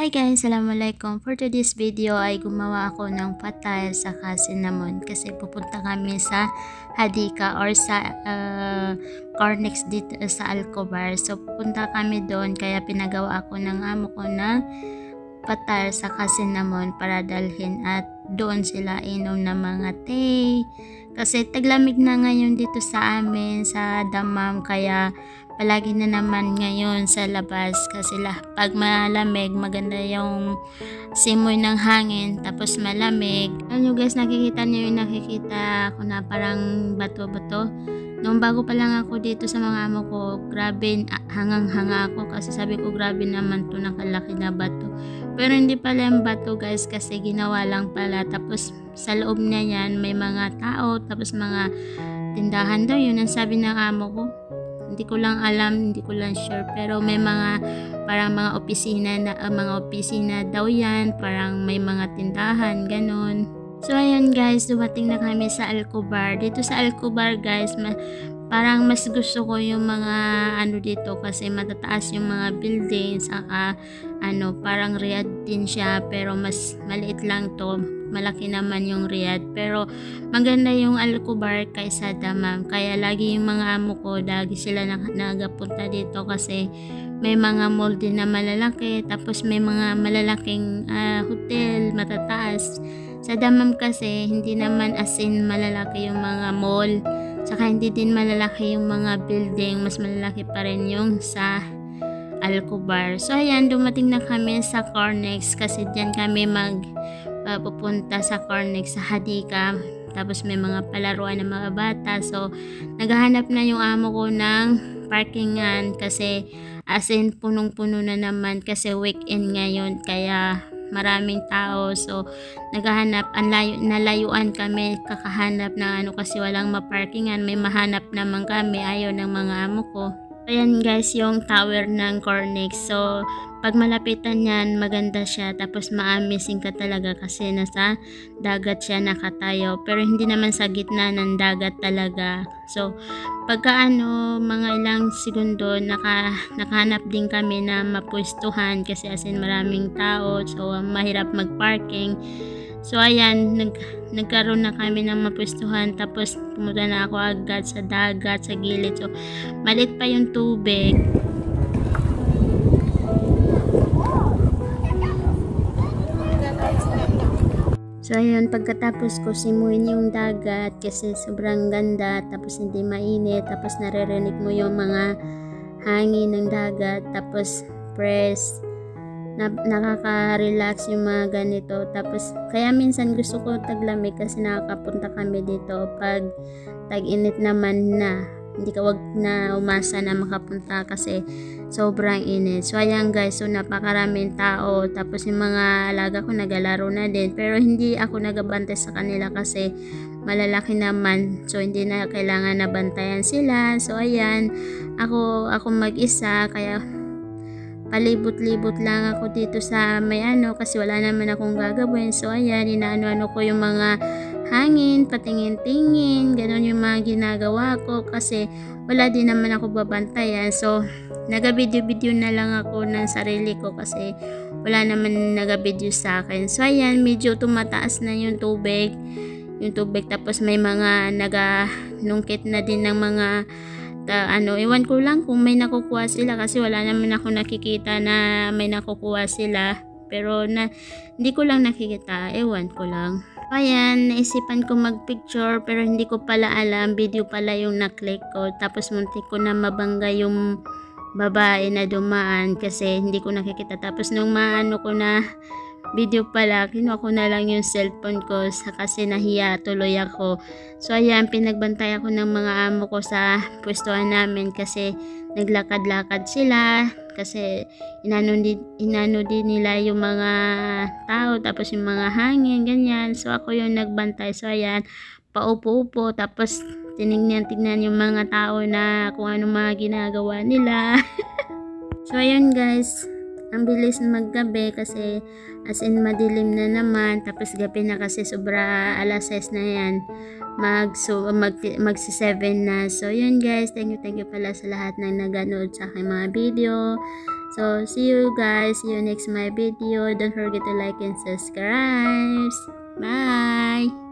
Hi guys, assalamualaikum. For today's video ay gumawa ako ng patay saka cinnamon kasi pupunta kami sa Hadika or sa Cornex dito sa Alcobar. So pupunta kami doon kaya pinagawa ako ng amo ko na patay saka cinnamon para dalhin at doon sila inom ng mga tea. Kasi taglamig na ngayon dito sa amin sa Damam kaya palagi na naman ngayon sa labas kasi pag malamig maganda yung simoy ng hangin tapos malamig. Ano guys, nakikita niyo yung nakikita ko na parang bato-bato. Nung bago pa lang ako dito sa mga amo ko, grabe hangang-hanga ako kasi sabi ko grabe naman to, nakalaki na bato. Pero hindi pala yung bato guys kasi ginawa lang pala. Tapos sa loob na yan may mga tao tapos mga tindahan daw, yun ang sabi ng amo ko. Hindi ko lang alam, hindi ko lang sure, pero may mga parang mga opisina daw yan, parang may mga tindahan ganon. So ayan guys, dumating na kami sa Alcobar. Dito sa Alcobar guys, parang mas gusto ko yung mga ano dito kasi matataas yung mga building, saka parang Riyadh din siya pero mas maliit lang to. Malaki naman yung Riyadh pero maganda yung Alcobar kaysa Damam, kaya lagi yung mga amo ko lagi sila nagapunta dito kasi may mga mall din na malalaki tapos may mga malalaking hotel matataas. Sa Damam kasi hindi naman as in malalaki yung mga mall, saka hindi din malalaki yung mga building, mas malalaki pa rin yung sa Alcobar. So ayan, dumating na kami sa Cornex kasi dyan kami pupunta sa Cornex sa Hadika. Tapos may mga palaruan ng mga bata. So naghahanap na yung amo ko ng parkingan kasi as in punong-puno na naman kasi weekend ngayon kaya maraming tao. So naghahanap, nalayuan kami kakahanap ng kasi walang maparkingan. May mahanap naman kami, ayaw ng mga amo ko. Ayan guys, yung tower ng Cornex. So pag malapitan yan, maganda siya. Tapos ma-amazing ka talaga kasi nasa dagat siya nakatayo. Pero hindi naman sa gitna ng dagat talaga. So pagka mga ilang segundo, nakahanap din kami na mapwestuhan kasi as in maraming tao. So mahirap mag-parking. So ayan, nagkaroon na kami ng mapwestuhan, tapos pumunta na ako agad sa dagat, sa gilid. So malit pa yung tubig. So ayun, pagkatapos ko simuin yung dagat kasi sobrang ganda, tapos hindi mainit, tapos naririnig mo yung mga hangin ng dagat, tapos press. Nakaka-relax yung mga ganito. Tapos kaya minsan gusto ko taglamig kasi nakakapunta kami dito pag tag-init naman na. Hindi ka wag na umasa na makapunta kasi sobrang init. So ayan guys, so napakaraming tao. Tapos yung mga alaga ko nagalaro na din. Pero hindi ako nagabantay sa kanila kasi malalaki naman. So hindi na kailangan nabantayan sila. So ayan, ako mag-isa kaya palibot-libot lang ako dito sa may kasi wala naman akong gagawin. So ayan, inaano ko yung mga hangin, patingin-tingin, ganon yung mga ginagawa ko kasi wala din naman ako babantayan. So naga-video-video na lang ako ng sarili ko kasi wala naman naga-video sa akin. So ayan, medyo tumataas na yung tubig, tapos may mga naga-nungkit na din ng mga iwan ko lang kung may nakukuha sila kasi wala naman ako nakikita na may nakukuha sila, pero hindi ko lang nakikita, ewan ko lang. Ayan, naisipan ko magpicture pero hindi ko pala alam video pala yung naklik ko, tapos muntik ko na mabangga yung babae na dumaan kasi hindi ko nakikita. Tapos nung ko na video pala, kinuha ko na lang yung cellphone ko kasi nahiya tuloy ako. So ayan, pinagbantay ako ng mga amo ko sa pwestuhan namin kasi naglakad-lakad sila kasi inano din nila yung mga tao, tapos yung mga hangin ganyan. So ako yung nagbantay. So ayan, paupo-upo tapos tingnan yung mga tao na kung ano mga ginagawa nila. So ayan guys, ang bilis maggabi kasi as in madilim na naman, tapos gabi na kasi sobra alas 6 na yan, magsi 7 na. So yun guys, thank you pala sa lahat ng naganood sa aking mga video. So, see you guys. See you next my video. Don't forget to like and subscribe. Bye!